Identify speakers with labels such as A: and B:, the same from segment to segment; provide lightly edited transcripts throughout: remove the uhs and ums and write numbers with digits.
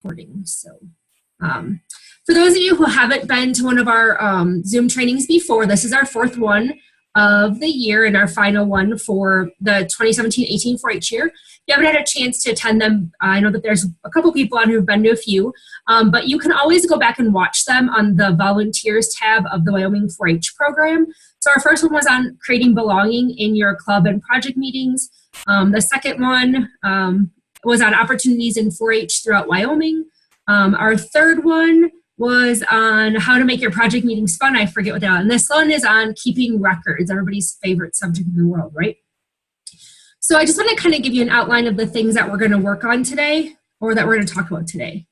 A: recording. So for those of you who haven't been to one of our Zoom trainings before, this is our fourth one of the year and our final one for the 2017-18 4-H year. If you haven't had a chance to attend them, I know that there's a couple people on who've been to a few, but you can always go back and watch them on the volunteers tab of the Wyoming 4-H program. So our first one was on creating belonging in your club and project meetings. The second one was on opportunities in 4-H throughout Wyoming. Our third one was on how to make your project meetings fun. I forget what that was. And this one is on keeping records, everybody's favorite subject in the world, right? So I just want to kind of give you an outline of the things that we're going to work on today, or that we're going to talk about today.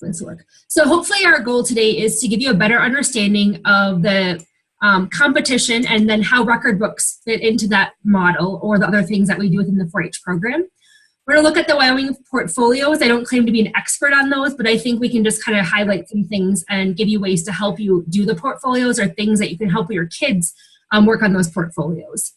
A: Let's work. So hopefully our goal today is to give you a better understanding of the competition and then how record books fit into that model or the other things that we do within the 4-H program. We're going to look at the Wyoming portfolios. I don't claim to be an expert on those, but I think we can just kind of highlight some things and give you ways to help you do the portfolios or things that you can help your kids work on those portfolios.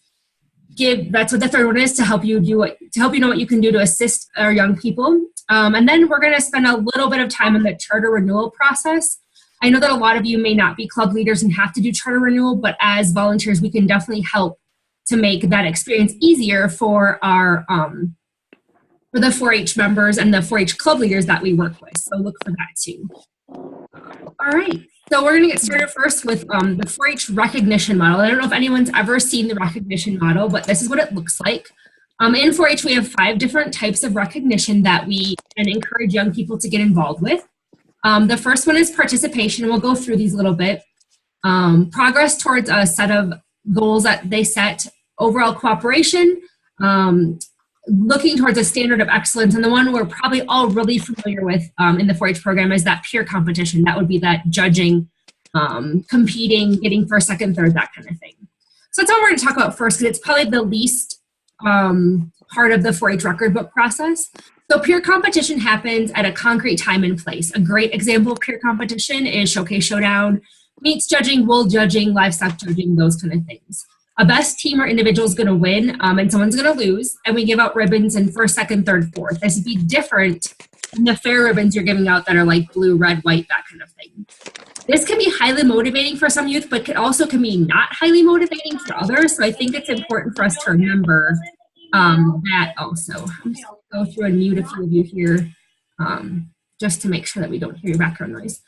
A: That's what the third one is, to help you know what you can do to assist our young people. And then we're going to spend a little bit of time on the charter renewal process. I know that a lot of you may not be club leaders and have to do charter renewal, but as volunteers, we can definitely help to make that experience easier for our for the 4-H members and the 4-H club leaders that we work with. So look for that too. All right, so we're going to get started first with the 4-H recognition model. I don't know if anyone's ever seen the recognition model, but this is what it looks like. In 4-H, we have 5 different types of recognition that we can encourage young people to get involved with. The first one is participation. We'll go through these a little bit. Progress towards a set of goals that they set, overall cooperation, looking towards a standard of excellence, and the one we're probably all really familiar with in the 4-H program is that peer competition. That would be that judging, competing, getting first, second, third, that kind of thing. So that's what we're going to talk about first, because it's probably the least part of the 4-H record book process. So peer competition happens at a concrete time and place. A great example of peer competition is Showcase Showdown, meats judging, wool judging, livestock judging, those kind of things. A best team or individual is going to win and someone's going to lose, and we give out ribbons in first, second, third, fourth. This would be different than the fair ribbons you're giving out that are like blue, red, white, that kind of thing. This can be highly motivating for some youth, but also can be not highly motivating for others. So I think it's important for us to remember that also. I'm just going to go through and mute a few of you here just to make sure that we don't hear your background noise.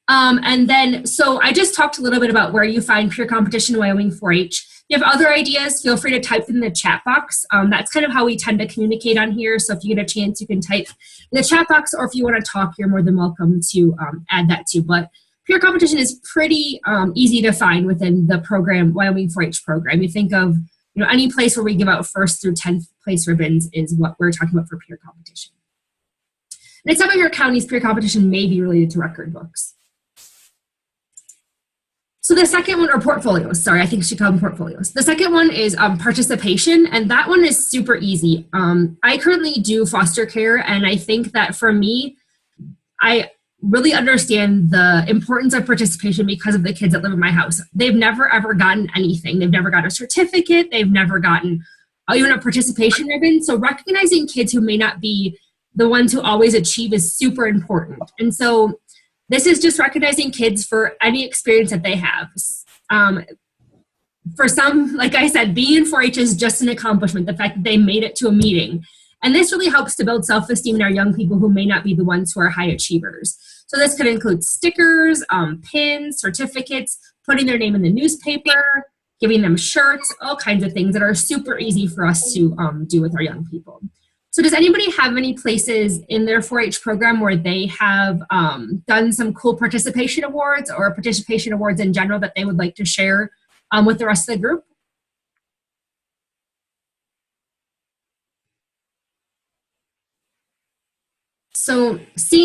A: And then, so I just talked a little bit about where you find peer competition in Wyoming 4-H. If you have other ideas, feel free to type in the chat box. That's kind of how we tend to communicate on here. So if you get a chance, you can type in the chat box, or if you want to talk, you're more than welcome to add that too. But peer competition is pretty easy to find within the program, Wyoming 4-H program. You think of any place where we give out first through 10th place ribbons is what we're talking about for peer competition. And in some of your counties, peer competition may be related to record books. So the second one, or portfolios, sorry, I think she called them portfolios. The second one is participation, and that one is super easy. I currently do foster care, and I think that for me, I really understand the importance of participation because of the kids that live in my house. They've never ever gotten anything. They've never got a certificate. They've never gotten even a participation ribbon. So recognizing kids who may not be the ones who always achieve is super important. And so this is just recognizing kids for any experience that they have. For some, like I said, being in 4-H is just an accomplishment, the fact that they made it to a meeting. And this really helps to build self-esteem in our young people who may not be the ones who are high achievers. So this could include stickers, pins, certificates, putting their name in the newspaper, giving them shirts, all kinds of things that are super easy for us to do with our young people. So does anybody have any places in their 4-H program where they have done some cool participation awards or participation awards in general that they would like to share with the rest of the group? So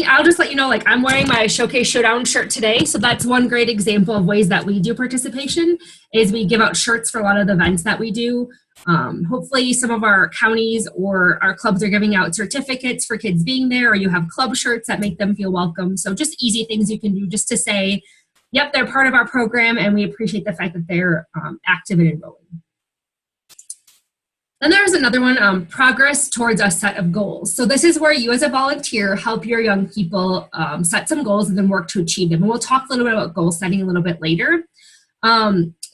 A: I'll just let you know, like I'm wearing my Showcase Showdown shirt today. So that's one great example of ways that we do participation is we give out shirts for a lot of the events that we do. Hopefully some of our counties or our clubs are giving out certificates for kids being there, or you have club shirts that make them feel welcome. So just easy things you can do just to say, yep, they're part of our program and we appreciate the fact that they're active and enrolling. Then there's another one, progress towards a set of goals. So this is where you as a volunteer help your young people set some goals and then work to achieve them. And we'll talk a little bit about goal setting a little bit later.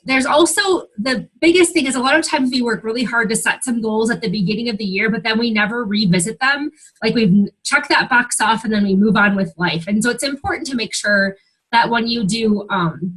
A: There's also the biggest thing is a lot of times we work really hard to set some goals at the beginning of the year, but then we never revisit them. Like we've checked that box off and then we move on with life. And so it's important to make sure that when you do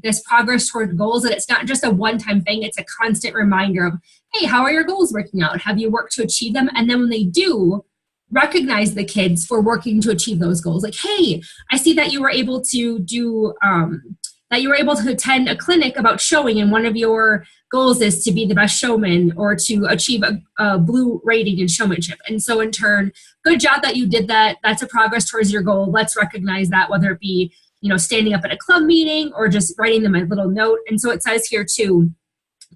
A: this progress toward goals, that it's not just a one-time thing, it's a constant reminder of, hey, how are your goals working out? Have you worked to achieve them? And then when they do, recognize the kids for working to achieve those goals. Like, hey, I see that you were able to do that you were able to attend a clinic about showing, and one of your goals is to be the best showman or to achieve a blue rating in showmanship. And so in turn, good job that you did that. That's a progress towards your goal. Let's recognize that, whether it be, standing up at a club meeting or just writing them a little note. And so it says here too,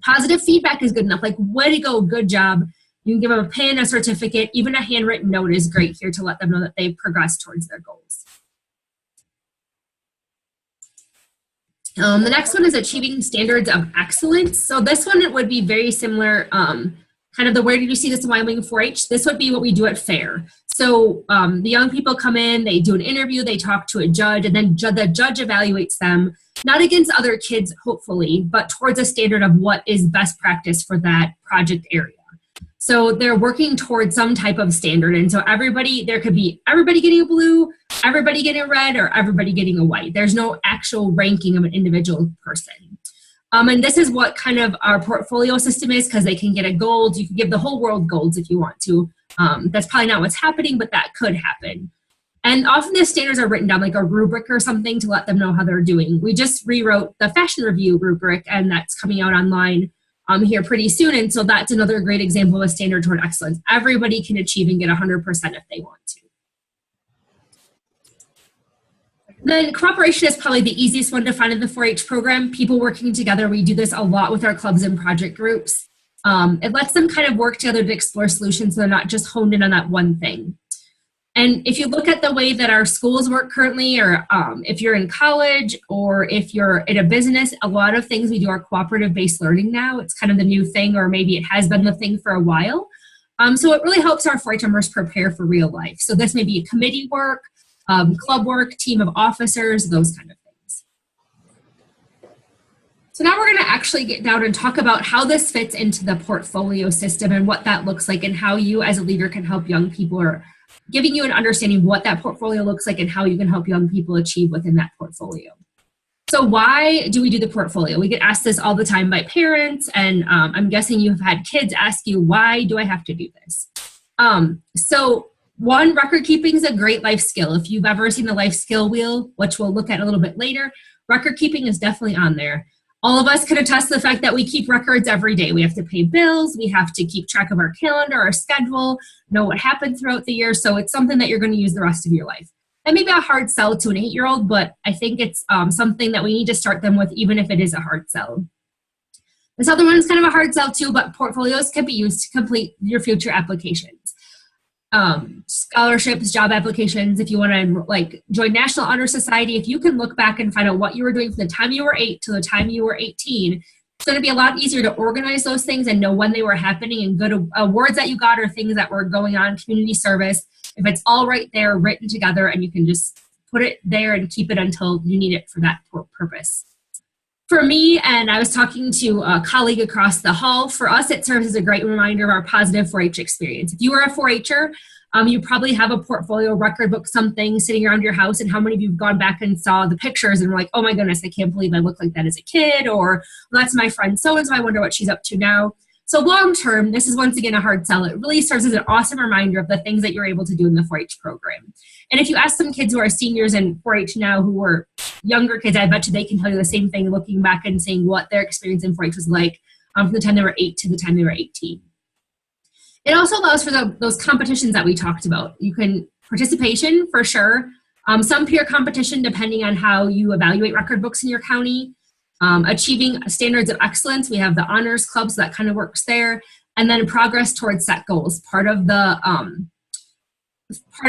A: positive feedback is good enough. Like, way to go, good job. You can give them a pin, a certificate, even a handwritten note is great here to let them know that they've progressed towards their goals. The next one is achieving standards of excellence. So this one, it would be very similar, kind of the where did you see this in Wyoming 4-H? This would be what we do at FAIR. So the young people come in, they do an interview, they talk to a judge, and then the judge evaluates them, not against other kids, hopefully, but towards a standard of what is best practice for that project area. So they're working towards some type of standard. And so there could be everybody getting a blue, everybody getting a red, or everybody getting a white. There's no actual ranking of an individual person. And this is what kind of our portfolio system is, because they can get a gold. You can give the whole world golds if you want to. That's probably not what's happening, but that could happen. And often the standards are written down like a rubric or something to let them know how they're doing. We just rewrote the Fashion Review rubric, and that's coming out online here pretty soon. And so that's another great example of a standard toward excellence. Everybody can achieve and get 100% if they want to. Then cooperation is probably the easiest one to find in the 4-H program. People working together. We do this a lot with our clubs and project groups. It lets them kind of work together to explore solutions so they're not just honed in on that one thing. And if you look at the way that our schools work currently, or if you're in college or if you're in a business, a lot of things we do are cooperative-based learning now. It's kind of the new thing, or maybe it has been the thing for a while. So it really helps our 4-H members prepare for real life. So this may be committee work, club work, team of officers, those kind of things. So now we're going to actually get down and talk about how this fits into the portfolio system and what that looks like, and how you as a leader can help young people, or giving you an understanding of what that portfolio looks like and how you can help young people achieve within that portfolio. So why do we do the portfolio? We get asked this all the time by parents, and I'm guessing you've had kids ask you, why do I have to do this? So one, record keeping is a great life skill. If you've ever seen the life skill wheel, which we'll look at a little bit later, record keeping is definitely on there. All of us can attest to the fact that we keep records every day. We have to pay bills, we have to keep track of our calendar, our schedule, know what happened throughout the year. So it's something that you're going to use the rest of your life. That may be a hard sell to an 8-year-old, but I think it's something that we need to start them with, even if it is a hard sell. This other one is kind of a hard sell too, but portfolios can be used to complete your future applications. Scholarships, job applications, if you want to join National Honor Society, if you can look back and find out what you were doing from the time you were 8 to the time you were 18, it's going to be a lot easier to organize those things and know when they were happening, and good awards that you got or things that were going on, community service. If it's all right there, written together, and you can just put it there and keep it until you need it for that purpose. For me, and I was talking to a colleague across the hall, for us it serves as a great reminder of our positive 4-H experience. If you were a 4-H'er, you probably have a portfolio record book, something sitting around your house, and how many of you have gone back and saw the pictures and were like, oh my goodness, I can't believe I looked like that as a kid, or well, that's my friend so-and-so, I wonder what she's up to now. So long term, this is once again a hard sell. It really serves as an awesome reminder of the things that you're able to do in the 4-H program. And if you ask some kids who are seniors in 4-H now who were younger kids, I bet you they can tell you the same thing, looking back and seeing what their experience in 4-H was like from the time they were 8 to the time they were 18. It also allows for those competitions that we talked about. You can participation for sure. Some peer competition depending on how you evaluate record books in your county. Achieving standards of excellence. We have the honors club, so that kind of works there. And then progress towards set goals. Part of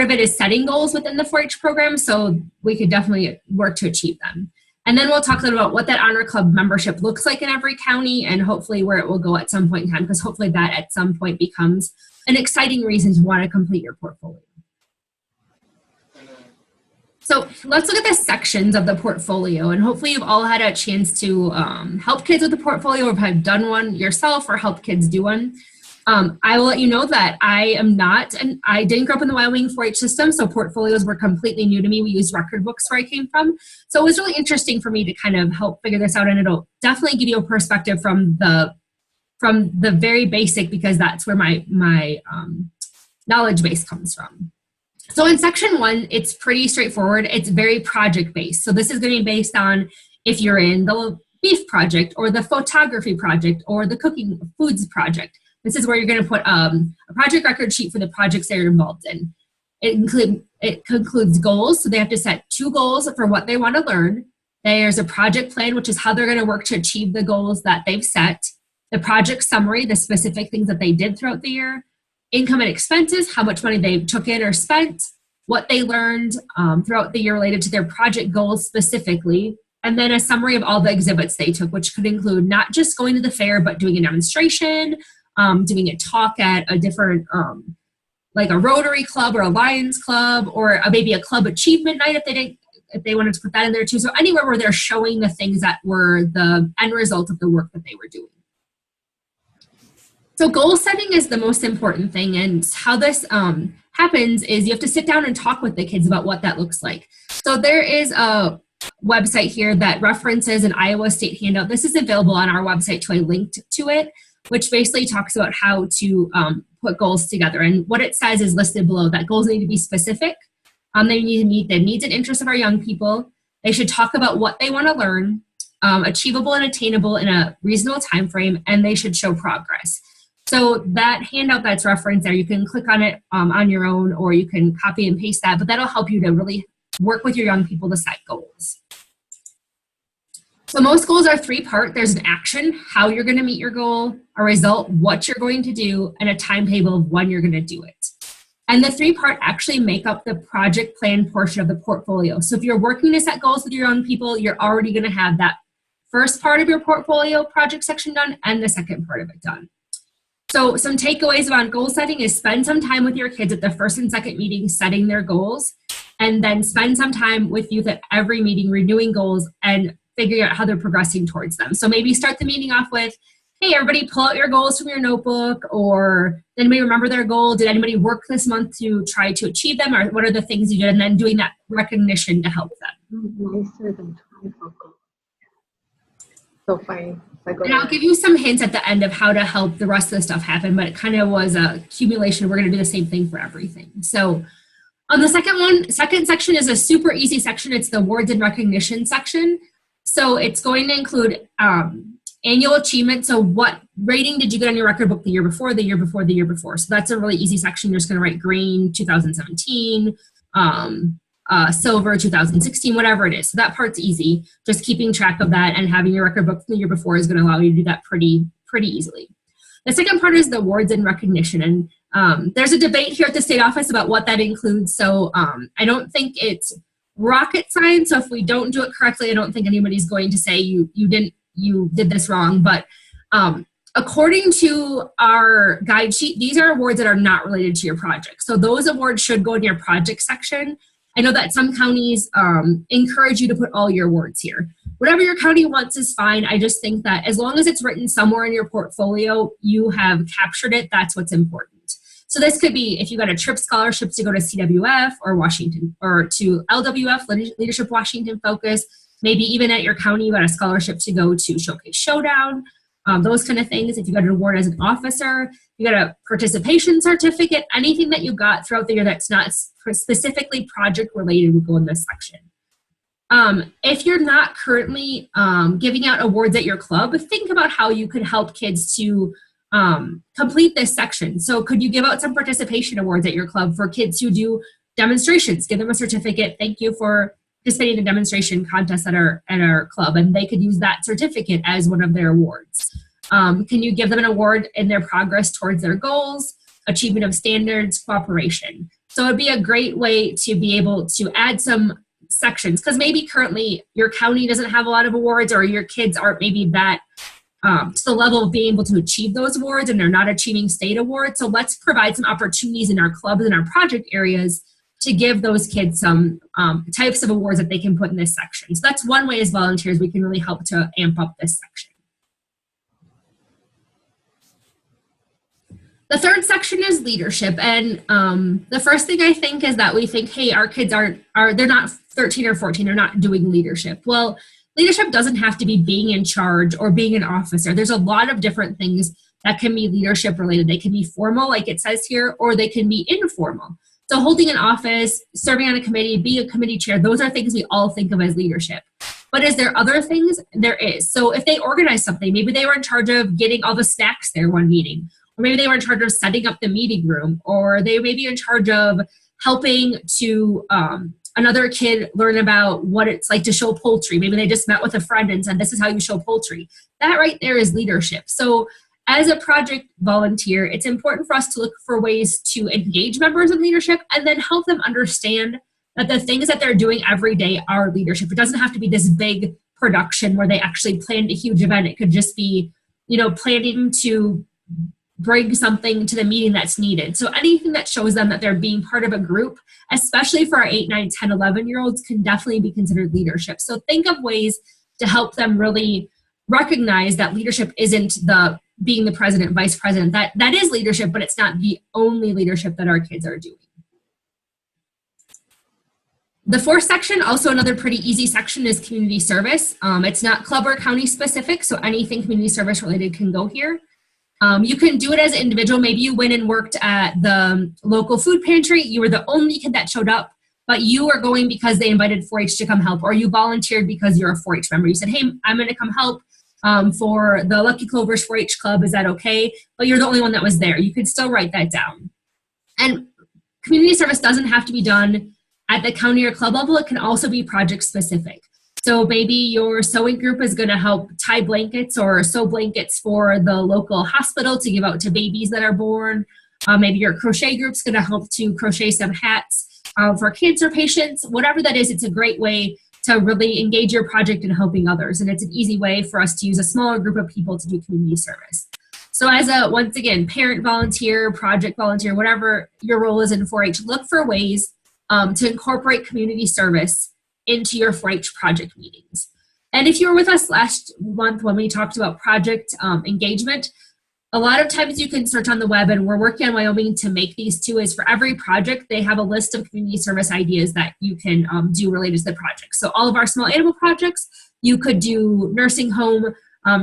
A: it is setting goals within the 4-H program, so we could definitely work to achieve them. And then we'll talk a little about what that Honor Club membership looks like in every county and hopefully where it will go at some point in time, because hopefully that at some point becomes an exciting reason to want to complete your portfolio. So let's look at the sections of the portfolio, and hopefully you've all had a chance to help kids with the portfolio or have done one yourself or help kids do one. I will let you know that I am not, and I didn't grow up in the Wyoming 4-H system, so portfolios were completely new to me. We used record books where I came from. So it was really interesting for me to kind of help figure this out, and it'll definitely give you a perspective from the very basic, because that's where my knowledge base comes from. So in section 1, it's pretty straightforward. It's very project based. So this is going to be based on if you're in the beef project or the photography project or the cooking foods project. This is where you're going to put a project record sheet for the projects they're involved in. It concludes goals. So they have to set 2 goals for what they want to learn. There's a project plan, which is how they're going to work to achieve the goals that they've set. The project summary, the specific things that they did throughout the year. Income and expenses, how much money they took in or spent, what they learned throughout the year related to their project goals specifically, and then a summary of all the exhibits they took, which could include not just going to the fair, but doing a demonstration, doing a talk at a different, like a Rotary Club or a Lions Club, or maybe a club achievement night if they wanted to put that in there too. So anywhere where they're showing the things that were the end result of the work that they were doing. So goal setting is the most important thing, and how this happens is you have to sit down and talk with the kids about what that looks like. So there is a website here that references an Iowa State handout. This is available on our website too. I linked to it, which basically talks about how to put goals together. And what it says is listed below, that goals need to be specific. They need to meet the needs and interests of our young people. They should talk about what they want to learn, achievable and attainable in a reasonable time frame, and they should show progress. So that handout that's referenced there, you can click on it on your own, or you can copy and paste that, but that'll help you to really work with your young people to set goals. So most goals are 3-part. There's an action, how you're going to meet your goal, a result, what you're going to do, and a timetable of when you're going to do it. And the 3-part actually make up the project plan portion of the portfolio. So if you're working to set goals with your young people, you're already going to have that first part of your portfolio project section done and the second part of it done. So some takeaways about goal setting is spend some time with your kids at the first and second meeting setting their goals, and then spend some time with youth at every meeting renewing goals and figuring out how they're progressing towards them. So maybe start the meeting off with, hey, everybody pull out your goals from your notebook, or did anybody remember their goal? Did anybody work this month to try to achieve them, or what are the things you did? And then doing that recognition to help them.
B: Nicer than 24 goals. So funny.
A: And I'll give you some hints at the end of how to help the rest of the stuff happen, but it kind of was a accumulation. We're going to do the same thing for everything. So on the second section is a super easy section. It's the awards and recognition section. So it's going to include annual achievement. So what rating did you get on your record book the year before, the year before, the year before? So that's a really easy section. You're just going to write green 2017, silver 2016, whatever it is. So that part's easy. Just keeping track of that and having your record book from the year before is going to allow you to do that pretty easily. The second part is the awards and recognition. And there's a debate here at the state office about what that includes. So I don't think it's rocket science. So if we don't do it correctly, I don't think anybody's going to say you did this wrong. But according to our guide sheet, these are awards that are not related to your project. So those awards should go in your project section. I know that some counties encourage you to put all your awards here. Whatever your county wants is fine. I just think that as long as it's written somewhere in your portfolio, you have captured it. That's what's important. So this could be if you got a trip scholarship to go to CWF or Washington, or to LWF, Leadership Washington Focus. Maybe even at your county, you got a scholarship to go to Showcase Showdown. Those kind of things. If you got an award as an officer, you got a participation certificate, anything that you got throughout the year that's not specifically project related would go in this section. If you're not currently giving out awards at your club, think about how you could help kids to complete this section. So could you give out some participation awards at your club for kids who do demonstrations? Give them a certificate. Thank you for participating in a demonstration contest at our club, and they could use that certificate as one of their awards. Can you give them an award in their progress towards their goals, achievement of standards, cooperation? So it'd be a great way to be able to add some sections, because maybe currently your county doesn't have a lot of awards, or your kids aren't maybe that to the level of being able to achieve those awards, and they're not achieving state awards. So let's provide some opportunities in our clubs and our project areas to give those kids some types of awards that they can put in this section. So that's one way as volunteers we can really help to amp up this section. The third section is leadership, and the first thing I think is that we think, hey, our kids they're not 13 or 14, they're not doing leadership. Well, leadership doesn't have to be being in charge or being an officer. There's a lot of different things that can be leadership related. They can be formal, like it says here, or they can be informal. So holding an office, serving on a committee, being a committee chair, those are things we all think of as leadership. But is there other things? There is. So if they organize something, maybe they were in charge of getting all the snacks there one meeting, or maybe they were in charge of setting up the meeting room, or they may be in charge of helping to another kid learn about what it's like to show poultry. Maybe they just met with a friend and said, this is how you show poultry. That right there is leadership. So as a project volunteer, it's important for us to look for ways to engage members in leadership and then help them understand that the things that they're doing every day are leadership. It doesn't have to be this big production where they actually planned a huge event. It could just be, planning to bring something to the meeting that's needed. So anything that shows them that they're being part of a group, especially for our 8, 9, 10, 11-year-olds, can definitely be considered leadership. So think of ways to help them really recognize that leadership isn't being the president, vice president. That is leadership, but it's not the only leadership that our kids are doing. The fourth section, also another pretty easy section, is community service. It's not club or county specific, so anything community service related can go here. You can do it as an individual. Maybe you went and worked at the local food pantry. You were the only kid that showed up, but you are going because they invited 4-H to come help, or you volunteered because you're a 4-H member. You said, hey, I'm going to come help for the Lucky Clovers 4-H club. Is that okay? But you're the only one that was there. You could still write that down. And community service doesn't have to be done at the county or club level. It can also be project specific. So maybe your sewing group is going to help tie blankets or sew blankets for the local hospital to give out to babies that are born. Maybe your crochet group's going to help to crochet some hats for cancer patients. Whatever that is, it's a great way to really engage your project in helping others. And it's an easy way for us to use a smaller group of people to do community service. So as a, once again, parent volunteer, project volunteer, whatever your role is in 4-H, look for ways to incorporate community service into your 4-H project meetings. And if you were with us last month when we talked about project engagement, a lot of times you can search on the web, and we're working on Wyoming to make these too, is for every project, they have a list of community service ideas that you can do related to the project. So all of our small animal projects, you could do nursing home,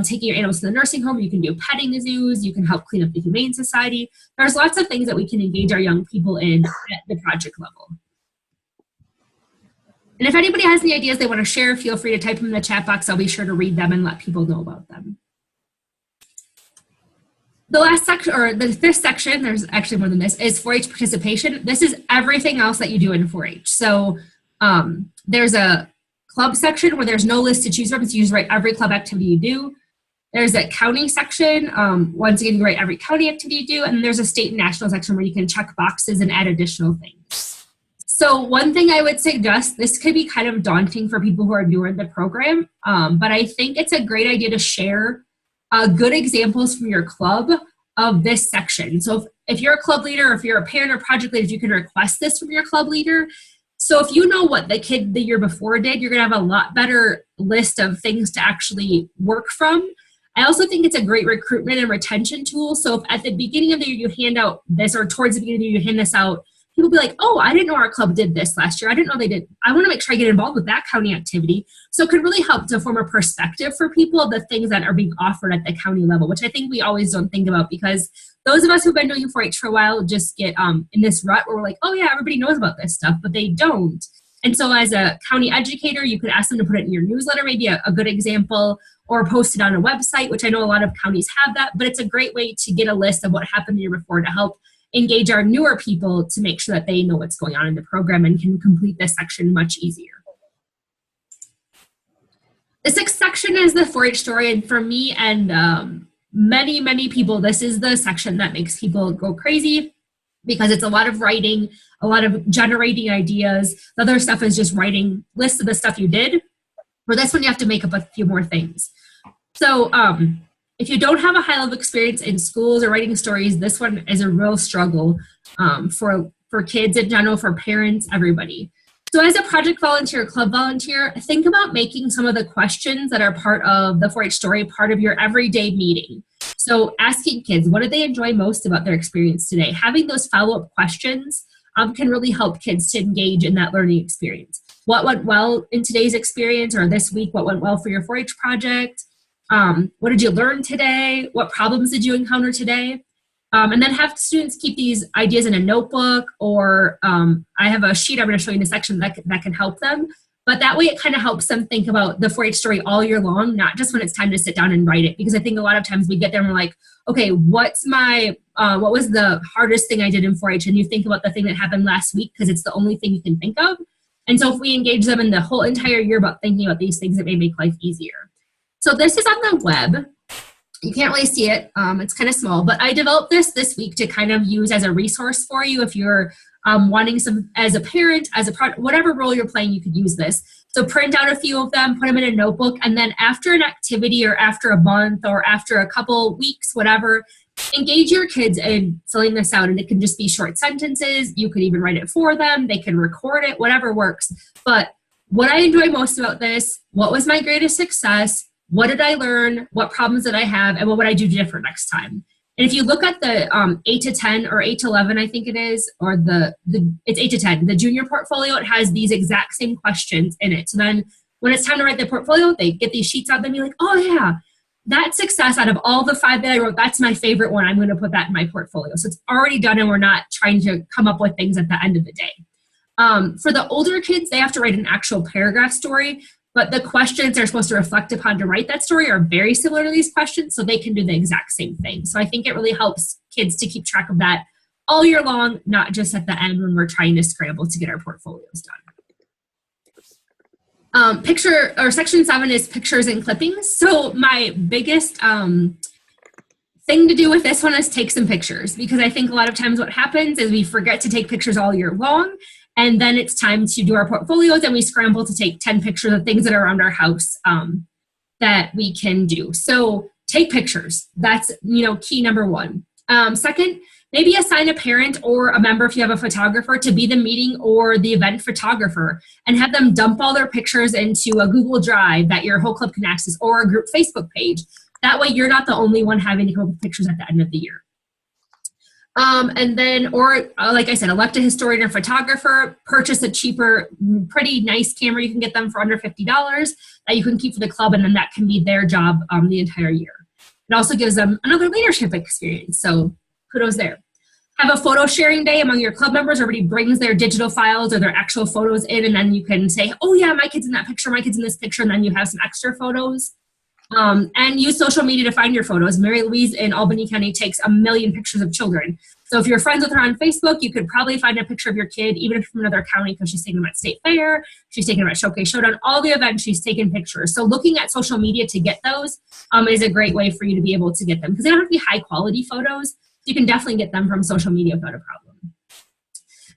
A: taking your animals to the nursing home, you can do petting zoos, you can help clean up the Humane Society. There's lots of things that we can engage our young people in at the project level. And if anybody has any ideas they want to share, feel free to type them in the chat box. I'll be sure to read them and let people know about them. The last section, or the fifth section, there's actually more than this, is 4-H participation. This is everything else that you do in 4-H. So there's a club section where there's no list to choose from. So you just write every club activity you do. There's a county section. Once again, you write every county activity you do. And there's a state and national section where you can check boxes and add additional things. So one thing I would suggest, this could be kind of daunting for people who are newer in the program, but I think it's a great idea to share good examples from your club of this section. So if you're a club leader, or if you're a parent or project leader, you can request this from your club leader. So if you know what the kid the year before did, you're going to have a lot better list of things to actually work from. I also think it's a great recruitment and retention tool. So if at the beginning of the year you hand out this, or towards the beginning of the year you hand this out, people be like, oh, I didn't know our club did this last year. I didn't know they did. I want to make sure I get involved with that county activity. So it could really help to form a perspective for people of the things that are being offered at the county level, which I think we always don't think about, because those of us who've been doing 4-H for a while just get in this rut where we're like, oh yeah, everybody knows about this stuff, but they don't. And so as a county educator, you could ask them to put it in your newsletter, maybe a good example, or post it on a website, which I know a lot of counties have that, but it's a great way to get a list of what happened the year before to help engage our newer people to make sure that they know what's going on in the program and can complete this section much easier. The sixth section is the 4-H story, and for me and many people, this is the section that makes people go crazy. because it's a lot of writing, a lot of generating ideas. The other stuff is just writing lists of the stuff you did. For this one, you have to make up a few more things. So if you don't have a high level experience in schools or writing stories, this one is a real struggle for kids in general, for parents, everybody. So as a project volunteer, club volunteer, think about making some of the questions that are part of the 4-H story part of your everyday meeting. So asking kids, what did they enjoy most about their experience today? Having those follow-up questions can really help kids to engage in that learning experience. What went well in today's experience, or this week, what went well for your 4-H project? What did you learn today? What problems did you encounter today? And then have students keep these ideas in a notebook, or I have a sheet I'm going to show you in a section that can help them. But that way it kind of helps them think about the 4-H story all year long, not just when it's time to sit down and write it. Because I think a lot of times we get there and we're like, okay, what was the hardest thing I did in 4-H? And you think about the thing that happened last week because it's the only thing you can think of. And so if we engage them in the whole entire year about thinking about these things, it may make life easier. So this is on the web. You can't really see it. It's kind of small, but I developed this week to kind of use as a resource for you. If you're wanting some, as a parent, as a whatever role you're playing, you could use this. So print out a few of them, put them in a notebook, and then after an activity or after a month or after a couple weeks, whatever, engage your kids in filling this out. And it can just be short sentences. You could even write it for them. They can record it, whatever works. But what I enjoy most about this, what was my greatest success? What did I learn? What problems did I have? And what would I do different next time? And if you look at the 8 to 10 or 8 to 11, I think it is, or it's 8 to 10, the junior portfolio, it has these exact same questions in it. So then when it's time to write the portfolio, they get these sheets out and be like, oh yeah, that success out of all the 5 that I wrote, that's my favorite one. I'm going to put that in my portfolio. So it's already done and we're not trying to come up with things at the end of the day. For the older kids, they have to write an actual paragraph story. But the questions they're supposed to reflect upon to write that story are very similar to these questions, so they can do the exact same thing. So I think it really helps kids to keep track of that all year long, not just at the end when we're trying to scramble to get our portfolios done. Section 7 is pictures and clippings. So my biggest thing to do with this one is take some pictures, because I think a lot of times what happens is we forget to take pictures all year long. And then it's time to do our portfolios and we scramble to take 10 pictures of things that are around our house that we can do. So take pictures. That's, key number 1. Second, maybe assign a parent or a member, if you have a photographer, to be the meeting or the event photographer and have them dump all their pictures into a Google Drive that your whole club can access, or a group Facebook page. That way you're not the only one having to come up with pictures at the end of the year. And then, like I said, elect a historian or photographer, purchase a cheaper, pretty nice camera. You can get them for under $50 that you can keep for the club, and then that can be their job the entire year. It also gives them another leadership experience, so kudos there. Have a photo sharing day among your club members. Everybody brings their digital files or their actual photos in, and then you can say, oh yeah, my kid's in that picture, my kid's in this picture, and then you have some extra photos. And use social media to find your photos. Mary Louise in Albany County takes 1 million pictures of children. So if you're friends with her on Facebook, you could probably find a picture of your kid, even if from another county, because she's taking them at State Fair, she's taking them at Showcase Showdown, all the events she's taken pictures. So looking at social media to get those is a great way for you to be able to get them, because they don't have to be high quality photos. You can definitely get them from social media without a problem.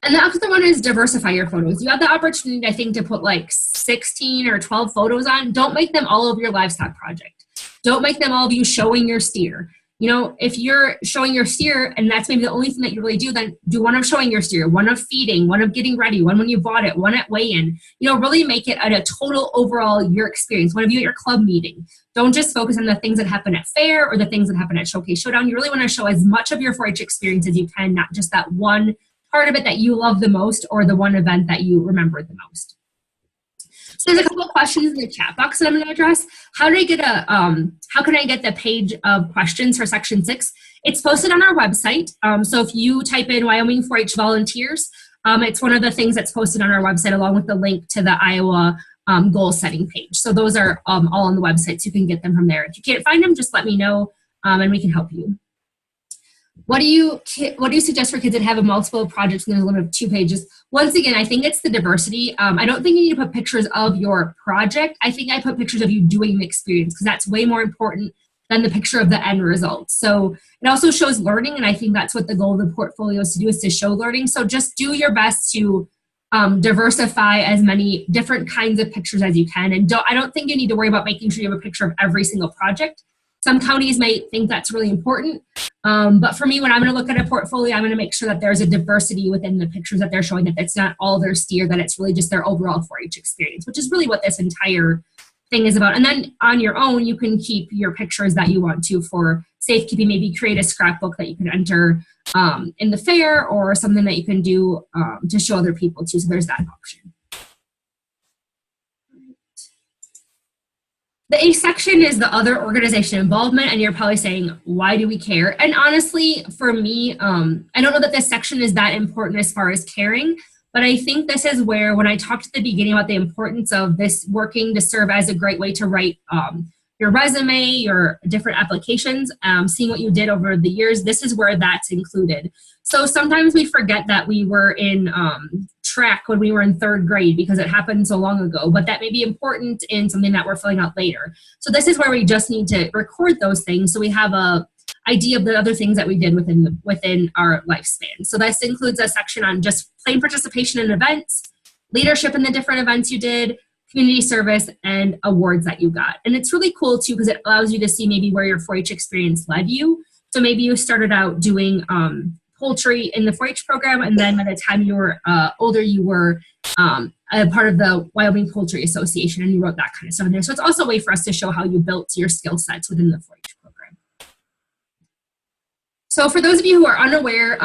A: And the other one is diversify your photos. You have the opportunity, I think, to put like 16 or 12 photos on. Don't make them all of your livestock project. Don't make them all of you showing your steer. If you're showing your steer and that's maybe the only thing that you really do, then do one of showing your steer, one of feeding, one of getting ready, one when you bought it, one at weigh-in. Really make it a total overall year experience. One of you at your club meeting. Don't just focus on the things that happen at fair or the things that happen at Showcase Showdown. You really want to show as much of your 4-H experience as you can, not just that one part of it that you love the most or the one event that you remember the most. So there's a couple of questions in the chat box that I'm going to address. How can I get the page of questions for section 6? It's posted on our website. So if you type in Wyoming 4-H volunteers, it's one of the things that's posted on our website, along with the link to the Iowa goal setting page. So those are all on the website, so you can get them from there. If you can't find them, just let me know and we can help you. What do you suggest for kids that have a multiple projects and there's a limit of 2 pages? Once again, I think it's the diversity. I don't think you need to put pictures of your project. I think I put pictures of you doing the experience, because that's way more important than the picture of the end result. So it also shows learning, and I think that's what the goal of the portfolio is to do, is to show learning. So just do your best to diversify as many different kinds of pictures as you can. And I don't think you need to worry about making sure you have a picture of every single project. Some counties may think that's really important. But for me, when I'm going to look at a portfolio, I'm going to make sure that there's a diversity within the pictures that they're showing, that it's not all their steer, that it's really just their overall 4-H experience, which is really what this entire thing is about. And then on your own, you can keep your pictures that you want to for safekeeping. Maybe create a scrapbook that you can enter in the fair, or something that you can do to show other people too. So there's that option. The A section is the other organization involvement, and you're probably saying, why do we care? And honestly, for me, I don't know that this section is that important as far as caring, but I think this is where, when I talked at the beginning about the importance of this working to serve as a great way to write your resume, your different applications, seeing what you did over the years, this is where that's included. So sometimes we forget that we were in track when we were in 3rd grade because it happened so long ago, but that may be important in something that we're filling out later. So this is where we just need to record those things so we have a idea of the other things that we did within our lifespan. So this includes a section on just plain participation in events, leadership in the different events you did, community service, and awards that you got. And it's really cool too, because it allows you to see maybe where your 4-H experience led you. So maybe you started out doing poultry in the 4-H program, and then by the time you were older, you were a part of the Wyoming Poultry Association, and you wrote that kind of stuff in there. So it's also a way for us to show how you built your skill sets within the 4-H program. So for those of you who are unaware,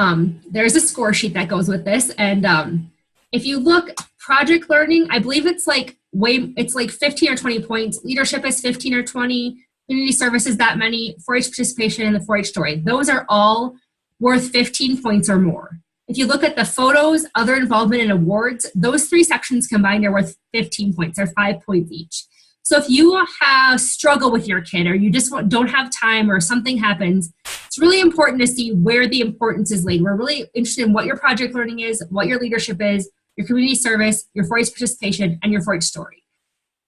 A: there's a score sheet that goes with this, and if you look, project learning, I believe it's like 15 or 20 points. Leadership is 15 or 20. Community service is that many. 4-H participation and the 4-H story. Those are all worth 15 points or more. If you look at the photos, other involvement, and awards, those 3 sections combined are worth 15 points. They're 5 points each. So if you have struggle with your kid, or you just don't have time, or something happens, it's really important to see where the importance is laid. We're really interested in what your project learning is, what your leadership is, your community service, your 4-H participation, and your 4-H story.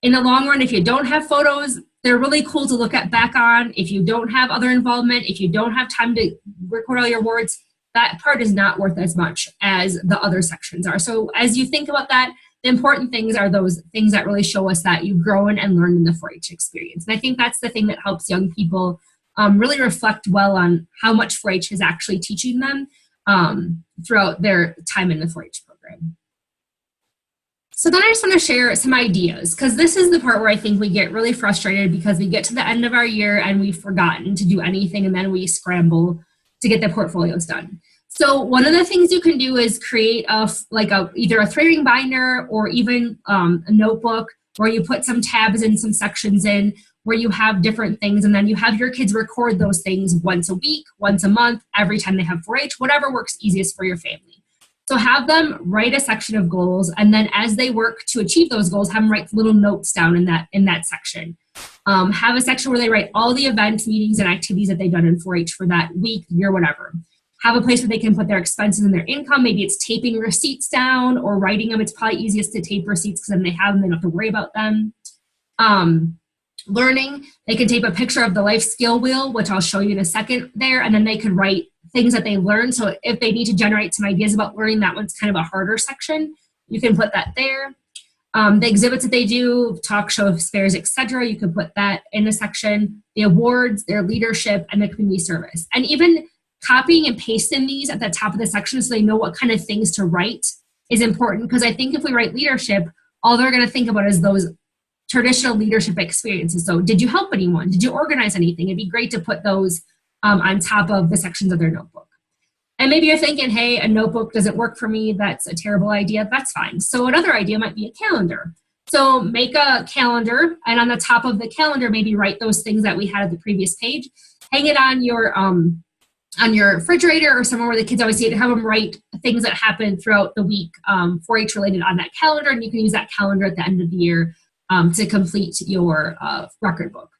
A: In the long run, if you don't have photos, they're really cool to look at back on. If you don't have other involvement, if you don't have time to record all your awards, that part is not worth as much as the other sections are. So as you think about that, the important things are those things that really show us that you've grown and learned in the 4-H experience. And I think that's the thing that helps young people really reflect well on how much 4-H is actually teaching them throughout their time in the 4-H program. So then I just want to share some ideas, because this is the part where I think we get really frustrated, because we get to the end of our year and we've forgotten to do anything, and then we scramble to get the portfolios done. So one of the things you can do is create either a 3-ring binder, or even a notebook where you put some tabs and some sections in where you have different things, and then you have your kids record those things once a week, once a month, every time they have 4-H, whatever works easiest for your family. So have them write a section of goals, and then as they work to achieve those goals, have them write little notes down in that section. Have a section where they write all the events, meetings, and activities that they've done in 4-H for that week, year, whatever. Have a place where they can put their expenses and their income. Maybe it's taping receipts down or writing them. It's probably easiest to tape receipts, because then they have them, they don't have to worry about them. Learning, they can tape a picture of the life skill wheel, which I'll show you in a second there, and then they could write things that they learned. So if they need to generate some ideas about learning, that one's kind of a harder section. You can put that there. The exhibits that they do, talk shows, fairs, etc. You can put that in a section. The awards, their leadership, and the community service. And even copying and pasting these at the top of the section so they know what kind of things to write is important, because I think if we write leadership, all they're going to think about is those traditional leadership experiences. So did you help anyone? Did you organize anything? It'd be great to put those on top of the sections of their notebook. And maybe you're thinking, hey, a notebook doesn't work for me. That's a terrible idea. That's fine. So another idea might be a calendar. So make a calendar, and on the top of the calendar, maybe write those things that we had at the previous page. Hang it on your refrigerator or somewhere where the kids always see it. Have them write things that happen throughout the week 4-H related on that calendar, and you can use that calendar at the end of the year to complete your record book.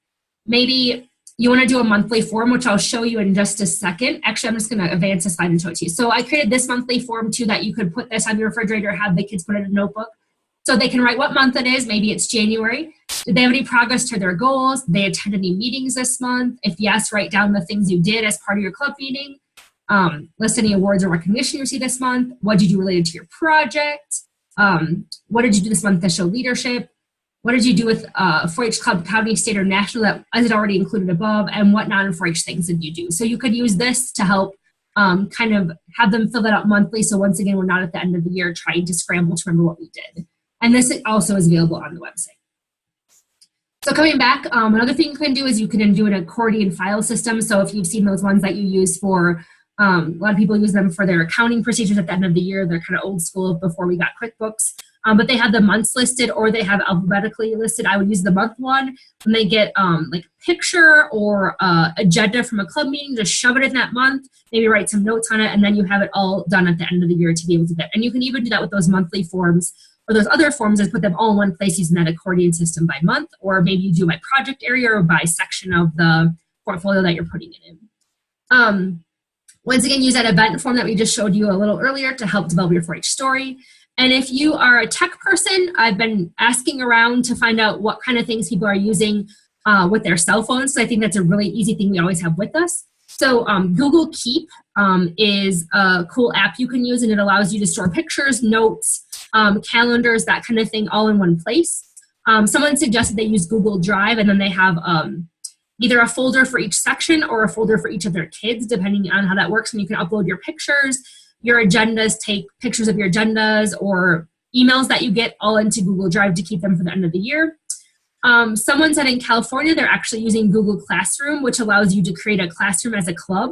A: Maybe you want to do a monthly form, which I'll show you in just a second. Actually, I'm just going to advance the slide and show it to you. So I created this monthly form too, that you could put this on your refrigerator, have the kids put it in a notebook. So they can write what month it is. Maybe it's January. Did they have any progress to their goals? Did they attend any meetings this month? If yes, write down the things you did as part of your club meeting. List any awards or recognition you received this month. What did you do related to your project? What did you do this month to show leadership? What did you do with 4-H club, county, state, or national that is it already included above? And what non-4-H things did you do? So you could use this to help kind of have them fill that out monthly. So once again, we're not at the end of the year trying to scramble to remember what we did. And this also is available on the website. So coming back, another thing you can do is you can do an accordion file system. So if you've seen those ones that you use for, a lot of people use them for their accounting procedures at the end of the year. They're kind of old school before we got QuickBooks. But they have the months listed or they have alphabetically listed. I would use the month one. When they get like a picture or agenda from a club meeting, just shove it in that month, maybe write some notes on it, and then you have it all done at the end of the year to be able to get. And you can even do that with those monthly forms or those other forms and put them all in one place using that accordion system by month, or maybe you do by project area or by section of the portfolio that you're putting it in. Once again, use that event form that we just showed you a little earlier to help develop your 4-H story. And if you are a tech person, I've been asking around to find out what kind of things people are using with their cell phones. So I think that's a really easy thing we always have with us. So Google Keep is a cool app you can use, and it allows you to store pictures, notes, calendars, that kind of thing, all in one place. Someone suggested they use Google Drive, and then they have either a folder for each section or a folder for each of their kids, depending on how that works. And you can upload your pictures, your agendas, take pictures of your agendas or emails that you get all into Google Drive to keep them for the end of the year. Someone said in California, they're actually using Google Classroom, which allows you to create a classroom as a club.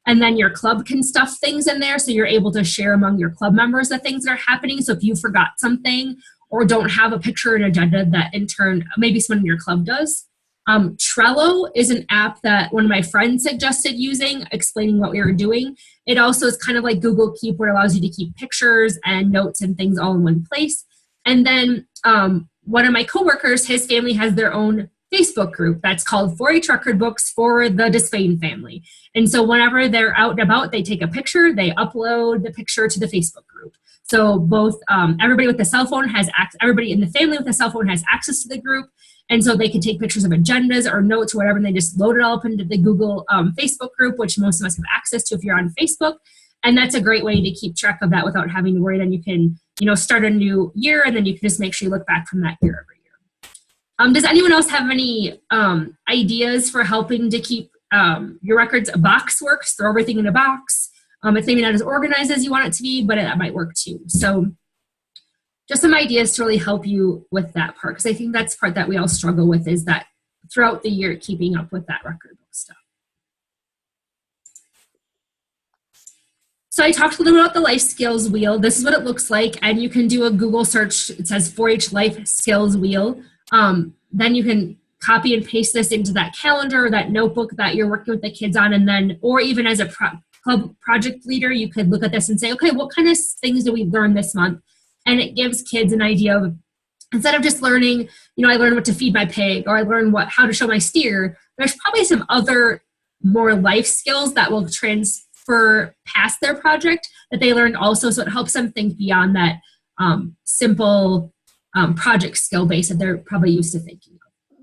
A: And then your club can stuff things in there, so you're able to share among your club members the things that are happening. So if you forgot something or don't have a picture or an agenda that in turn, maybe someone in your club does. Trello is an app that one of my friends suggested using, explaining what we were doing. It also is kind of like Google Keep, where it allows you to keep pictures and notes and things all in one place. And then one of my coworkers, his family has their own Facebook group that's called 4-H Record Books for the Despain family. And so whenever they're out and about, they take a picture, they upload the picture to the Facebook group. So both everybody with the cell phone has everybody in the family with a cell phone has access to the group. And so they can take pictures of agendas or notes or whatever, and they just load it all up into the Google Facebook group, which most of us have access to if you're on Facebook. And that's a great way to keep track of that without having to worry. Then you can, start a new year, and then you can just make sure you look back from that year every year. Does anyone else have any ideas for helping to keep your records? A box works, throw everything in a box. It's maybe not as organized as you want it to be, but that might work too. So just some ideas to really help you with that part, because I think that's the part that we all struggle with, is that throughout the year, keeping up with that record book stuff. So I talked a little about the life skills wheel. This is what it looks like, and you can do a Google search. It says 4-H life skills wheel. Then you can copy and paste this into that calendar or that notebook that you're working with the kids on, and then, or even as a club project leader, you could look at this and say, okay, what kind of things do we learn this month? And it gives kids an idea of, instead of just learning, I learned what to feed my pig, or I learned how to show my steer, there's probably some other more life skills that will transfer past their project that they learned also. So it helps them think beyond that simple project skill base that they're probably used to thinking of.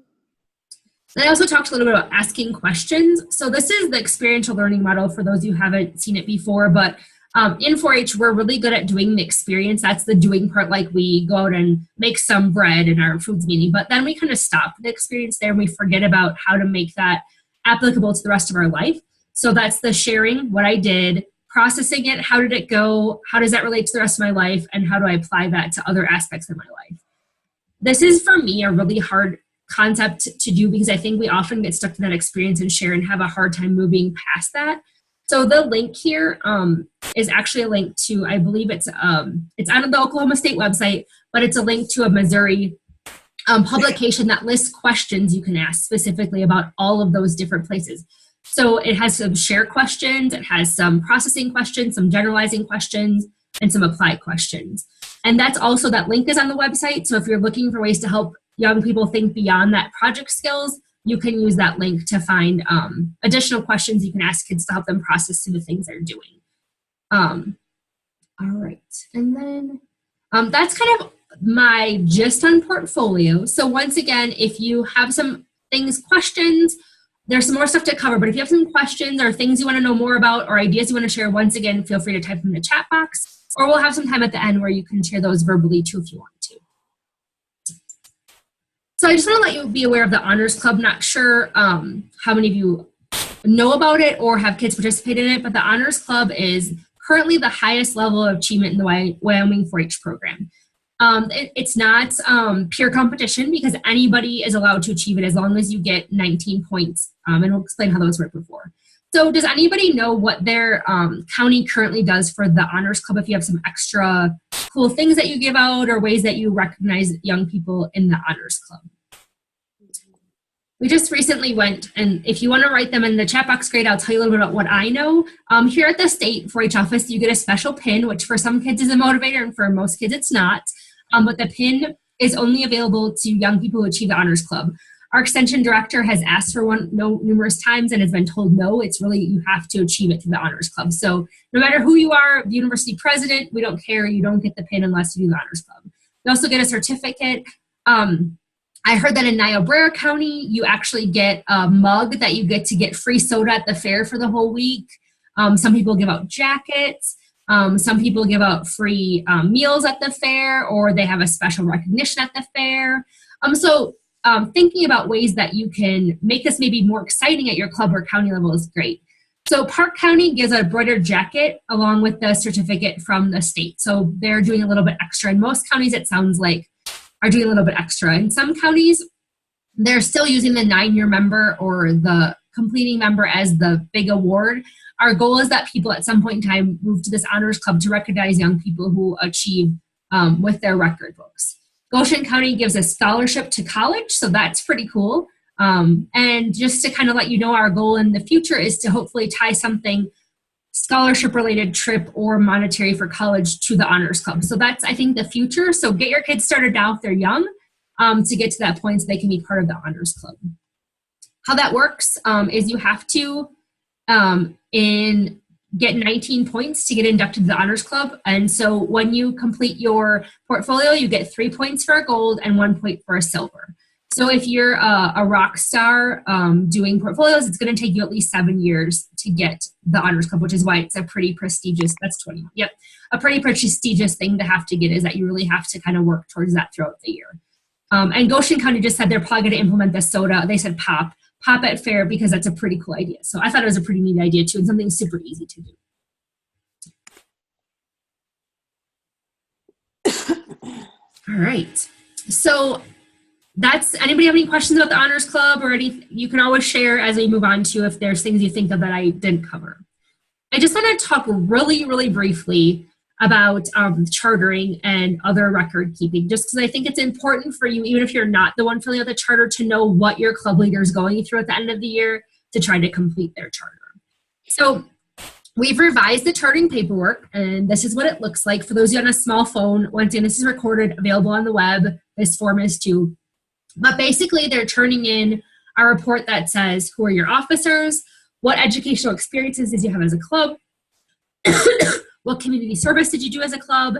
A: And I also talked a little bit about asking questions. So this is the experiential learning model for those who haven't seen it before, but in 4-H, we're really good at doing the experience. That's the doing part, like we go out and make some bread in our foods meeting, but then we kind of stop the experience there and we forget about how to make that applicable to the rest of our life. So that's the sharing, what I did, processing it, how did it go, how does that relate to the rest of my life, and how do I apply that to other aspects of my life. This is, for me, a really hard concept to do because I think we often get stuck in that experience and share and have a hard time moving past that. So the link here is actually a link to, I believe it's on the Oklahoma State website, but it's a link to a Missouri publication that lists questions you can ask specifically about all of those different places. So it has some share questions, it has some processing questions, some generalizing questions, and some applied questions. And that's also, that link is on the website. So if you're looking for ways to help young people think beyond that project skills, you can use that link to find additional questions you can ask kids to help them process through the things they're doing. All right, and then that's kind of my gist on portfolio. So once again, if you have some questions, there's some more stuff to cover, but if you have some questions or things you want to know more about or ideas you want to share, once again, feel free to type them in the chat box, or we'll have some time at the end where you can share those verbally too if you want to. So I just want to let you be aware of the Honors Club. Not sure how many of you know about it or have kids participate in it, but the Honors Club is currently the highest level of achievement in the Wyoming 4-H program. It's not pure competition because anybody is allowed to achieve it as long as you get 19 points, and we'll explain how those work before. So does anybody know what their county currently does for the Honors Club, if you have some extra cool things that you give out or ways that you recognize young people in the Honors Club? We just recently went, and if you want to write them in the chat box, great, I'll tell you a little bit about what I know. Here at the state 4-H office, you get a special pin, which for some kids is a motivator, and for most kids it's not. But the pin is only available to young people who achieve the Honors Club. Our extension director has asked for one numerous times and has been told no, it's really, you have to achieve it through the Honors Club. So no matter who you are, the university president, we don't care, you don't get the pin unless you do the Honors Club. You also get a certificate. I heard that in Niobrara County, you actually get a mug that you get to get free soda at the fair for the whole week. Some people give out jackets. Some people give out free meals at the fair, or they have a special recognition at the fair. Thinking about ways that you can make this maybe more exciting at your club or county level is great. So Park County gives a embroidered jacket along with the certificate from the state. So they're doing a little bit extra. In most counties, it sounds like, are doing a little bit extra. In some counties, they're still using the 9-year member or the completing member as the big award. Our goal is that people at some point in time move to this Honors Club to recognize young people who achieve with their record books. Goshen County gives a scholarship to college, so that's pretty cool. And just to kind of let you know, our goal in the future is to hopefully tie something scholarship-related trip or monetary for college to the Honors Club. So that's, I think, the future. So get your kids started now if they're young to get to that point so they can be part of the Honors Club. How that works is you have to get 19 points to get inducted to the Honors Club. And so when you complete your portfolio, you get 3 points for a gold and 1 point for a silver. So if you're a rock star doing portfolios, it's going to take you at least 7 years to get the Honors Club, which is why it's a pretty prestigious, that's 20, yep. A pretty prestigious thing to have to get is that you really have to kind of work towards that throughout the year. And Goshen County just said they're probably going to implement the soda. They said pop at fair because that's a pretty cool idea. So I thought it was a pretty neat idea too and something super easy to do. All right. So that's, anybody have any questions about the Honors Club or anything? You can always share as we move on to if there's things you think of that I didn't cover. I just want to talk really, really briefly about chartering and other record keeping, just because I think it's important for you, even if you're not the one filling out the charter, to know what your club leader is going through at the end of the year to try to complete their charter. So we've revised the chartering paperwork, and this is what it looks like. For those of you on a small phone, once again, this is recorded, available on the web. This form is too. But basically, they're turning in a report that says who are your officers, what educational experiences did you have as a club, what community service did you do as a club,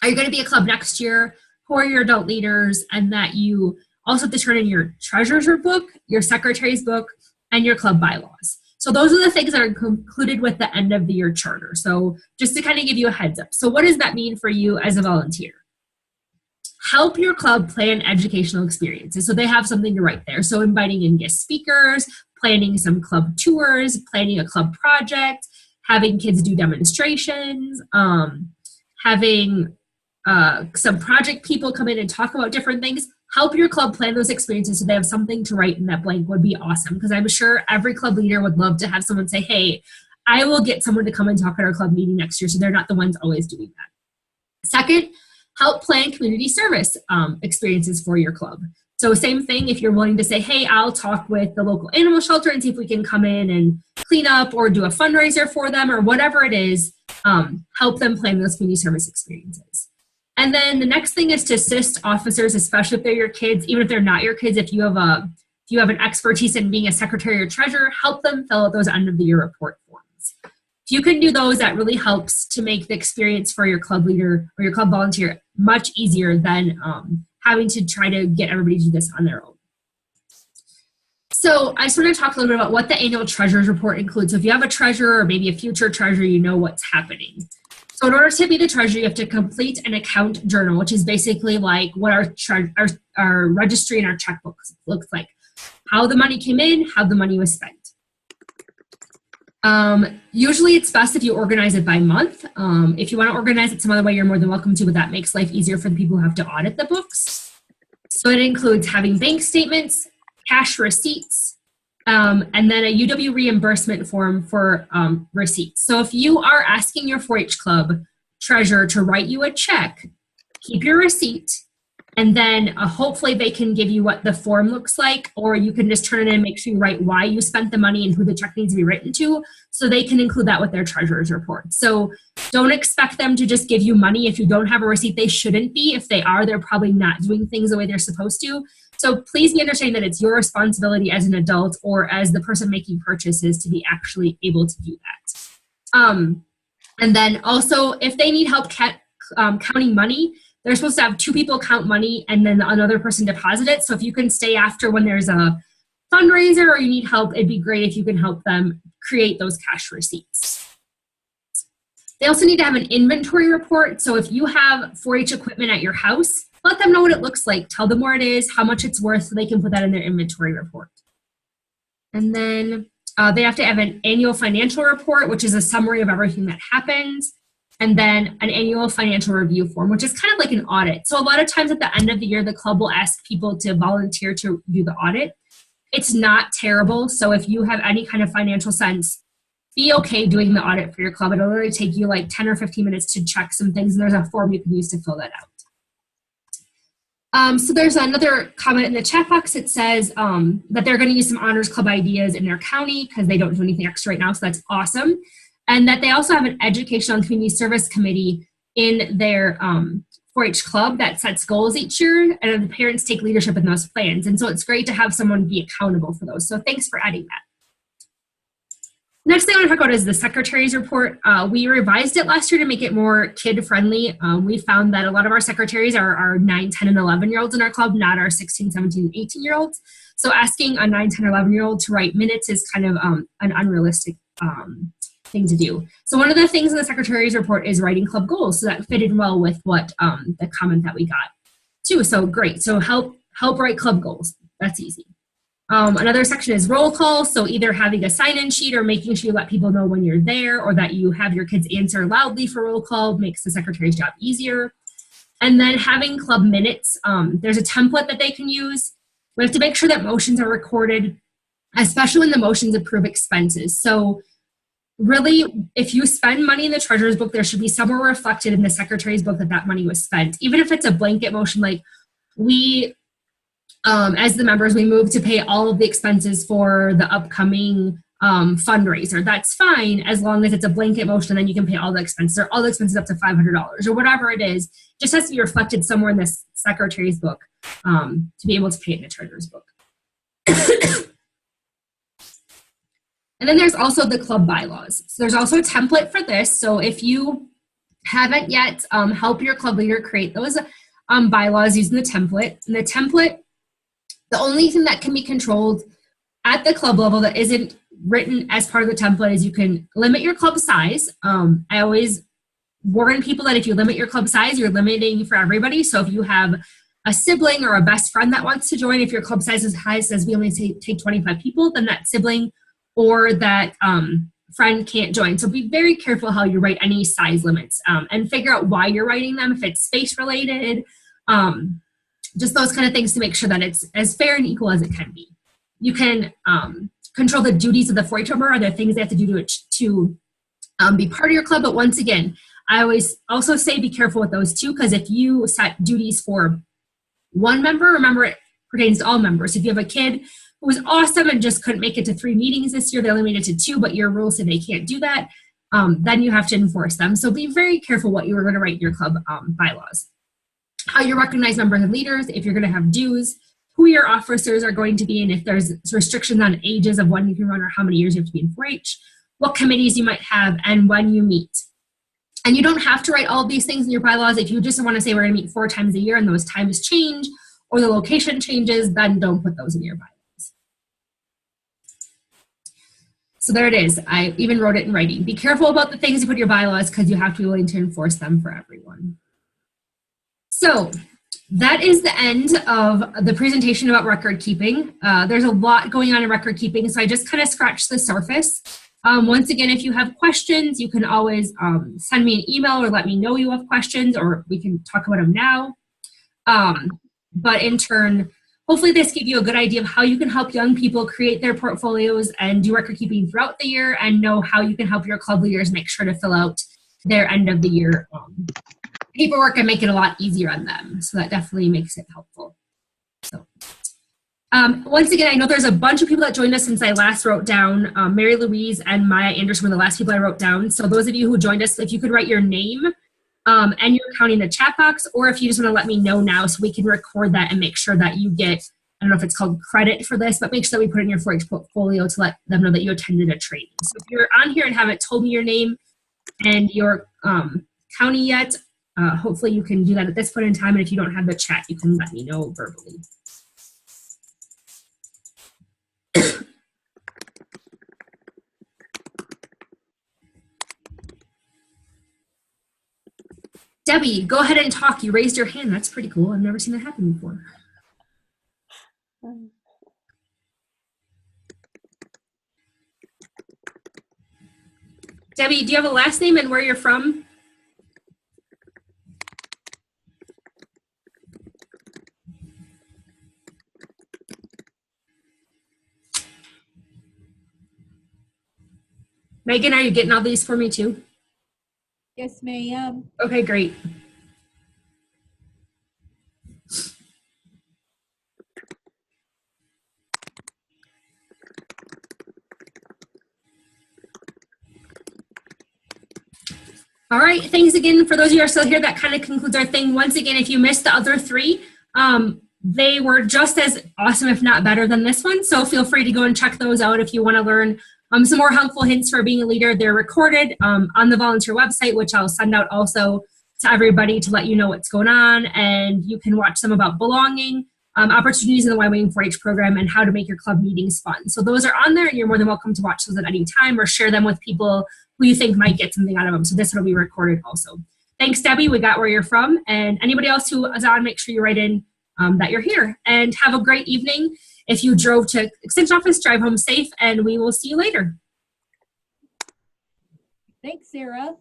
A: are you going to be a club next year, who are your adult leaders, and that you also have to turn in your treasurer's book, your secretary's book, and your club bylaws. So those are the things that are concluded with the end of the year charter. So just to kind of give you a heads up. So what does that mean for you as a volunteer? Help your club plan educational experiences. So they have something to write there. So inviting in guest speakers, planning some club tours, planning a club project, having kids do demonstrations, having some project people come in and talk about different things. Help your club plan those experiences so they have something to write in that blank would be awesome. Because I'm sure every club leader would love to have someone say, hey, I will get someone to come and talk at our club meeting next year, so they're not the ones always doing that. Second, help plan community service experiences for your club. So same thing, if you're willing to say, hey, I'll talk with the local animal shelter and see if we can come in and clean up or do a fundraiser for them or whatever it is, help them plan those community service experiences. And then the next thing is to assist officers, especially if they're your kids, even if they're not your kids, if you have an expertise in being a secretary or treasurer, help them fill out those end of the year report forms. If you can do those, that really helps to make the experience for your club leader or your club volunteer much easier than having to try to get everybody to do this on their own. So I just want to talk a little bit about what the annual treasurer's report includes. So if you have a treasurer or maybe a future treasurer, you know what's happening. So in order to be the treasurer, you have to complete an account journal, which is basically like what our registry and our checkbook looks like. How the money came in, how the money was spent. Usually it's best if you organize it by month. If you want to organize it some other way, you're more than welcome to, but that makes life easier for the people who have to audit the books. So it includes having bank statements, cash receipts, and then a UW reimbursement form for receipts. So if you are asking your 4-H club treasurer to write you a check, keep your receipt, and then hopefully they can give you what the form looks like, or you can just turn it in and make sure you write why you spent the money and who the check needs to be written to, so they can include that with their treasurer's report. So don't expect them to just give you money if you don't have a receipt. They shouldn't be. If they are, they're probably not doing things the way they're supposed to. So please be understanding that it's your responsibility as an adult or as the person making purchases to be actually able to do that. And then also, if they need help counting money, they're supposed to have 2 people count money and then another person deposit it. So if you can stay after when there's a fundraiser or you need help, it'd be great if you can help them create those cash receipts. They also need to have an inventory report. So if you have 4-H equipment at your house, let them know what it looks like. Tell them where it is, how much it's worth, so they can put that in their inventory report. And then they have to have an annual financial report, which is a summary of everything that happens. And then an annual financial review form, which is kind of like an audit. So a lot of times at the end of the year, the club will ask people to volunteer to do the audit. It's not terrible. So if you have any kind of financial sense, be okay doing the audit for your club. It'll literally take you like 10 or 15 minutes to check some things, and there's a form you can use to fill that out. So there's another comment in the chat box. It says that they're going to use some Honors Club ideas in their county because they don't do anything extra right now, so that's awesome. And that they also have an Educational and Community Service Committee in their 4-H club that sets goals each year, and the parents take leadership in those plans. And so it's great to have someone be accountable for those. So thanks for adding that. Next thing I want to talk about is the secretary's report. We revised it last year to make it more kid-friendly. We found that a lot of our secretaries are 9, 10, and 11-year-olds in our club, not our 16, 17, and 18-year-olds. So asking a 9, 10, or 11-year-old to write minutes is kind of an unrealistic thing to do. So one of the things in the secretary's report is writing club goals. So that fitted well with what the comment that we got too. So great. So help write club goals. That's easy. Another section is roll call. So either having a sign-in sheet or making sure you let people know when you're there, or that you have your kids answer loudly for roll call makes the secretary's job easier. And then having club minutes. There's a template that they can use. We have to make sure that motions are recorded, especially when the motions approve expenses. So really, if you spend money in the treasurer's book, there should be somewhere reflected in the secretary's book that that money was spent. Even if it's a blanket motion, like we, as the members, we move to pay all of the expenses for the upcoming fundraiser. That's fine as long as it's a blanket motion, then you can pay all the expenses, or all the expenses up to $500 or whatever it is. Just has to be reflected somewhere in this secretary's book to be able to pay it in the treasurer's book. And then there's also the club bylaws. So there's also a template for this. So if you haven't yet, help your club leader create those bylaws using the template. And the template, the only thing that can be controlled at the club level that isn't written as part of the template is you can limit your club size. I always warn people that if you limit your club size, you're limiting for everybody. So if you have a sibling or a best friend that wants to join, if your club size is high, says we only take 25 people, then that sibling or that friend can't join. So be very careful how you write any size limits and figure out why you're writing them, if it's space related, just those kind of things to make sure that it's as fair and equal as it can be. You can control the duties of the 4-H member. Are there things they have to do to be part of your club? But once again, I always also say be careful with those too, because if you set duties for one member, remember it pertains to all members. If you have a kid who was awesome and just couldn't make it to 3 meetings this year, they only made it to 2, but your rules say they can't do that, then you have to enforce them. So be very careful what you are going to write in your club bylaws. How you recognize members and leaders, if you're going to have dues, who your officers are going to be, and if there's restrictions on ages of when you can run or how many years you have to be in 4-H. what committees you might have, and when you meet. And you don't have to write all of these things in your bylaws. If you just want to say we're going to meet 4 times a year and those times change or the location changes, then don't put those in your bylaws. So there it is. I even wrote it in writing. Be careful about the things you put in your bylaws because you have to be willing to enforce them for everyone. So that is the end of the presentation about record keeping. There's a lot going on in record keeping, so I just kind of scratched the surface. Once again, if you have questions, you can always send me an email or let me know you have questions, or we can talk about them now. But in turn, hopefully this gave you a good idea of how you can help young people create their portfolios and do record keeping throughout the year, and know how you can help your club leaders make sure to fill out their end of the year paperwork and make it a lot easier on them. So that definitely makes it helpful. So. Once again, I know there's a bunch of people that joined us since I last wrote down. Mary Louise and Maya Anderson were the last people I wrote down. So those of you who joined us, if you could write your name and your county in the chat box, or if you just want to let me know now so we can record that and make sure that you get, I don't know if it's called credit for this, but make sure that we put it in your 4-H portfolio to let them know that you attended a training. So if you're on here and haven't told me your name and your county yet, hopefully you can do that at this point in time. And if you don't have the chat, you can let me know verbally. Debbie, go ahead and talk. You raised your hand. That's pretty cool. I've never seen that happen before. Debbie, do you have a last name and where you're from? Megan, are you getting all these for me too?
C: Yes, ma'am.
A: Okay, great. All right, thanks again. For those of you who are still here, that kind of concludes our thing. Once again, if you missed the other 3, they were just as awesome, if not better than this one. So feel free to go and check those out if you want to learn some more helpful hints for being a leader. They're recorded on the volunteer website, which I'll send out also to everybody to let you know what's going on. And you can watch some about belonging, opportunities in the Wyoming 4-H program, and how to make your club meetings fun. So those are on there, and you're more than welcome to watch those at any time or share them with people who you think might get something out of them. So this will be recorded also. Thanks, Debbie. We got where you're from. And anybody else who is on, make sure you write in that you're here. And have a great evening. If you drove to Extension Office, drive home safe, and we will see you later.
C: Thanks, Sarah.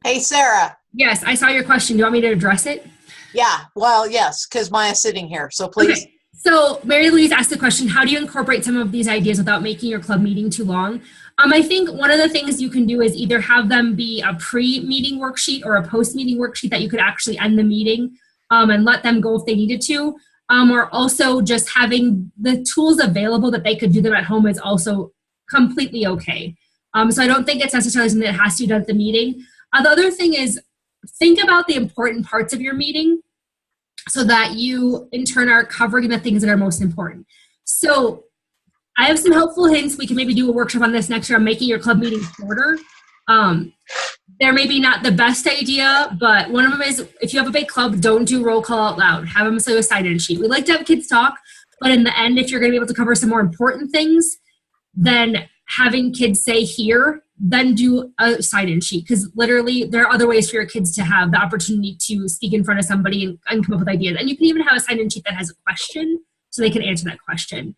D: Hey, Sarah.
A: Yes, I saw your question. Do you want me to address it?
D: Yeah, well, yes, because Maya's sitting here, so please.
A: Okay. So Mary Louise asked the question, how do you incorporate some of these ideas without making your club meeting too long? I think one of the things you can do is either have them be a pre-meeting worksheet or a post-meeting worksheet that you could actually end the meeting and let them go if they needed to. Or also just having the tools available that they could do them at home is also completely okay. So I don't think it's necessarily something that has to be done at the meeting. The other thing is think about the important parts of your meeting so that you, in turn, are covering the things that are most important. So I have some helpful hints. We can maybe do a workshop on this next year on making your club meeting shorter. They're maybe not the best idea, but one of them is if you have a big club, don't do roll call out loud. Have them say a sign-in sheet. We like to have kids talk, but in the end, if you're going to be able to cover some more important things, then having kids say here, then do a sign-in sheet, because literally there are other ways for your kids to have the opportunity to speak in front of somebody and come up with ideas. And you can even have a sign-in sheet that has a question so they can answer that question.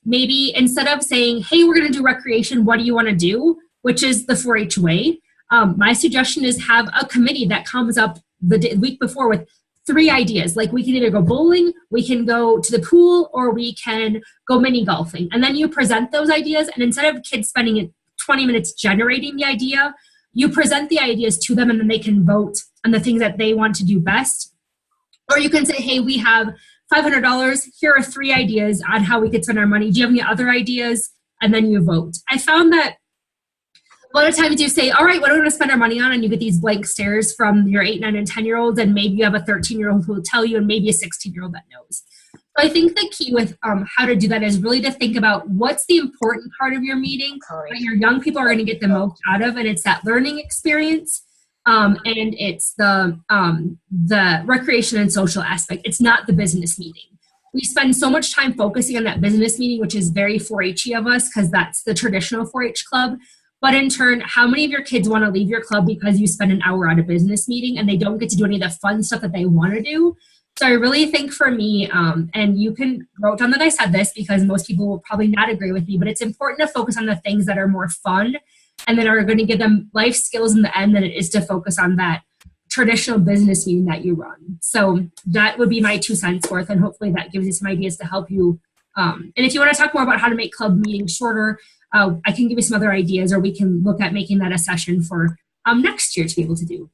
A: Maybe instead of saying, hey, we're going to do recreation, what do you want to do? Which is the 4-H way. My suggestion is have a committee that comes up the week before with 3 ideas. Like we can either go bowling, we can go to the pool, or we can go mini golfing. And then you present those ideas, and instead of kids spending 20 minutes generating the idea, you present the ideas to them and then they can vote on the things that they want to do best. Or you can say, hey, we have $500. Here are 3 ideas on how we could spend our money. Do you have any other ideas? And then you vote. I found that a lot of times you say, all right, what are we going to spend our money on? And you get these blank stares from your 8, 9, and 10-year-olds, and maybe you have a 13-year-old who will tell you, and maybe a 16-year-old that knows. I think the key with how to do that is really to think about what's the important part of your meeting that your young people are going to get the most out of, and it's that learning experience, and it's the recreation and social aspect. It's not the business meeting. We spend so much time focusing on that business meeting, which is very 4-H-y of us because that's the traditional 4-H club. But in turn, how many of your kids want to leave your club because you spend an hour at a business meeting and they don't get to do any of the fun stuff that they want to do? So I really think for me, and you can wrote down that I said this because most people will probably not agree with me, but it's important to focus on the things that are more fun and that are going to give them life skills in the end than it is to focus on that traditional business meeting that you run. So that would be my 2 cents worth, and hopefully that gives you some ideas to help you. And if you want to talk more about how to make club meetings shorter, I can give you some other ideas, or we can look at making that a session for next year to be able to do.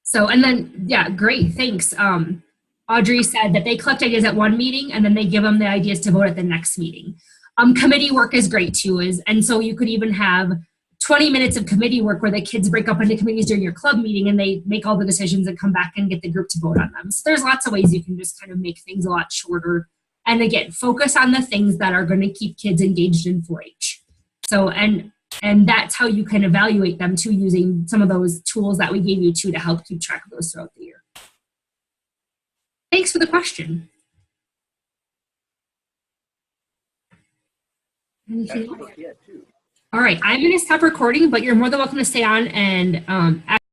A: So, and then, yeah, great, thanks. Audrey said that they collect ideas at one meeting and then they give them the ideas to vote at the next meeting. Committee work is great too, and so you could even have 20 minutes of committee work where the kids break up into committees during your club meeting and they make all the decisions and come back and get the group to vote on them. So there's lots of ways you can just kind of make things a lot shorter. And again, focus on the things that are going to keep kids engaged in 4-H. So, and that's how you can evaluate them too, using some of those tools that we gave you too to help keep track of those throughout the year. Thanks for the question. Anything else? All right, I'm going to stop recording, but you're more than welcome to stay on and